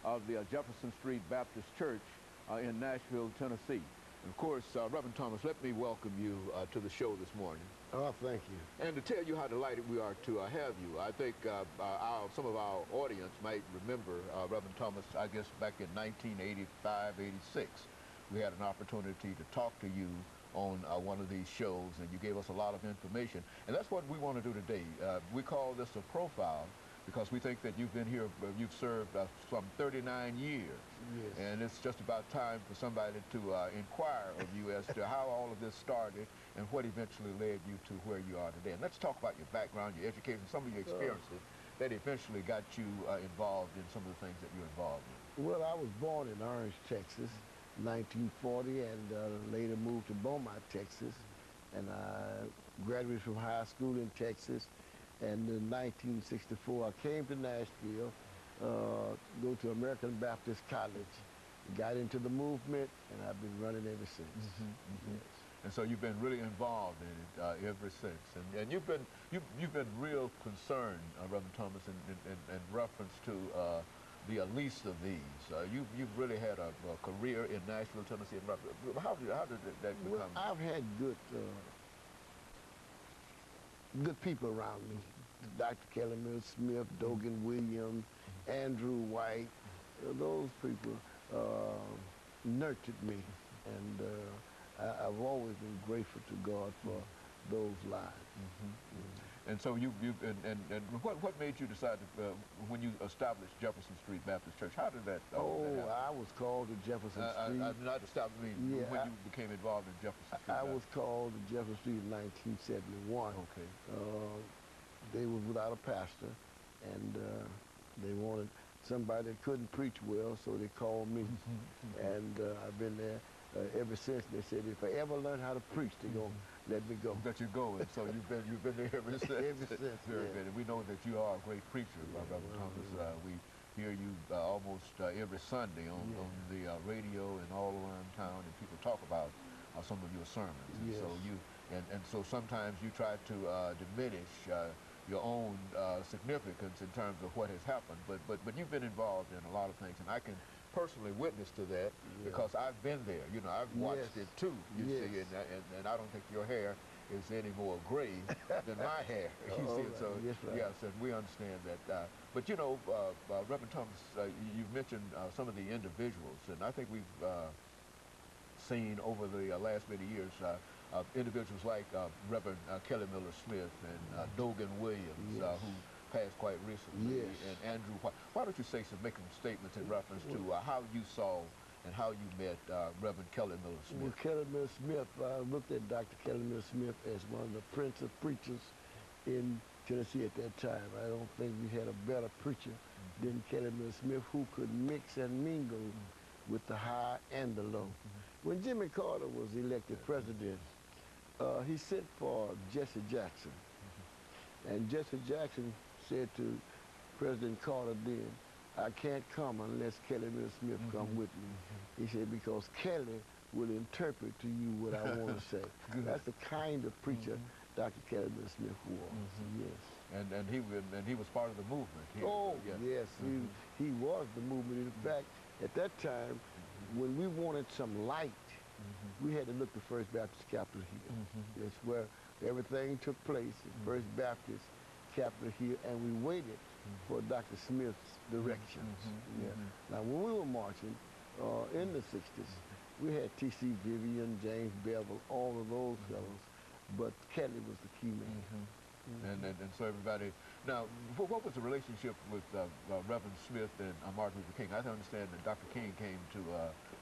of the Jefferson Street Baptist Church in Nashville, Tennessee. And of course, Reverend Thomas, let me welcome you to the show this morning. Oh, thank you. And to tell you how delighted we are to have you. I think some of our audience might remember Reverend Thomas, I guess back in 1985, 86. We had an opportunity to talk to you on one of these shows, and you gave us a lot of information. And that's what we want to do today. We call this a profile because we think that you've been here, you've served some 39 years. Yes. And it's just about time for somebody to inquire of you as to how all of this started and what eventually led you to where you are today. And let's talk about your background, your education, some of your experiences that eventually got you involved in some of the things that you're involved in. Well, I was born in Orange, Texas, 1940, and later moved to Beaumont, Texas. And I graduated from high school in Texas. And in 1964, I came to Nashville, go to American Baptist College, got into the movement, and I've been running ever since. Yes. And so you've been really involved in it ever since. And you've been real concerned, Reverend Thomas, in reference to the least of these. You've really had a career in Nashville, Tennessee. How did that become? Well, I've had good people around me. Dr. Kelly Smith, Dogan Williams, Andrew White. Those people nurtured me, and I've always been grateful to God for those lives. And so and what made you decide to, when you established Jefferson Street Baptist Church? How did that? I was called to Jefferson Street. Not establish. Yeah, when you became involved in Jefferson Street. I was called to Jefferson Street in 1971. Okay. They were without a pastor, and they wanted somebody that couldn't preach well, so they called me. And I've been there ever since. They said if I ever learn how to preach, they're gonna let me go. Let you go, and so you've been there ever since. Ever since. Very good. And we know that you are a great preacher, Reverend Thomas. We hear you almost every Sunday on the radio and all around town, and people talk about some of your sermons. And Yes. so and so sometimes you try to diminish your own significance in terms of what has happened, but you've been involved in a lot of things, and I can personally witness to that because I've been there. You know, I've watched it too. You see, and I don't think your hair is any more gray than my hair. You see, so yes, and we understand that. But you know, Reverend Thomas, you've mentioned some of the individuals, and I think we've seen over the last many years. Individuals like Reverend Kelly Miller Smith and Dogan Williams, who passed quite recently, and Andrew White. Why don't you make some statements in reference to how you saw and how you met Reverend Kelly Miller Smith? Well, Kelly Miller Smith, I looked at Dr. Kelly Miller Smith as one of the prince of preachers in Tennessee at that time. I don't think we had a better preacher than Kelly Miller Smith, who could mix and mingle with the high and the low. When Jimmy Carter was elected president, he sent for Jesse Jackson. And Jesse Jackson said to President Carter then, I can't come unless Kelly Miller Smith come with me. He said, because Kelly will interpret to you what I want to say. That's the kind of preacher Dr. Kelly Miller Smith was. Yes. And he was part of the movement. Yes, he was the movement. In fact, at that time, when we wanted some light, we had to look to First Baptist Capitol Hill. That's where everything took place, at First Baptist Capitol Hill, and we waited for Dr. Smith's directions. Now, when we were marching in the 60s, we had T.C. Vivian, James Bevel, all of those fellows, but Kelly was the key man. And so everybody. Now, what was the relationship with Reverend Smith and Martin Luther King? I understand that Dr. King came to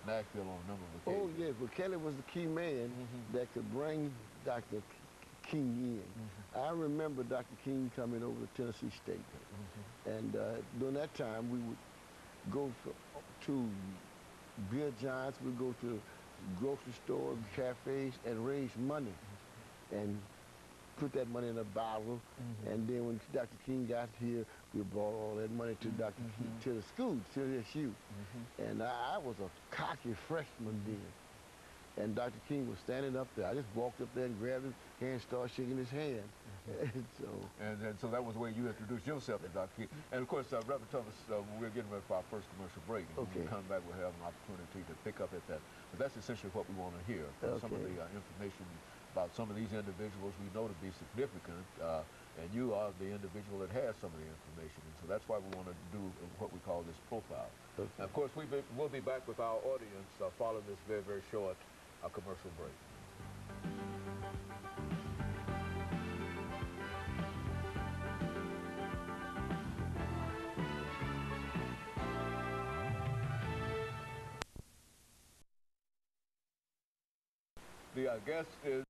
Nashville on a number of occasions. Oh, yes, but Kelly was the key man that could bring Dr. King in. I remember Dr. King coming over to Tennessee State. And during that time, we would go to beer giants, we'd go to grocery stores, cafes, and raise money. And put that money in a bottle, and then when Dr. King got here, we brought all that money to Dr. King, to the school, to the SU. And I was a cocky freshman then. and Dr. King was standing up there. I just walked up there and grabbed his hand, started shaking his hand. And so that was the way you introduced yourself to Dr. King. And of course, Reverend Thomas, we're getting ready for our first commercial break. And when we come back, we'll have an opportunity to pick up at that. But that's essentially what we want to hear. Some of the information about some of these individuals we know to be significant, and you are the individual that has some of the information. And so that's why we want to do what we call this profile. And of course, we'll be back with our audience following this very, very short commercial break. The guest is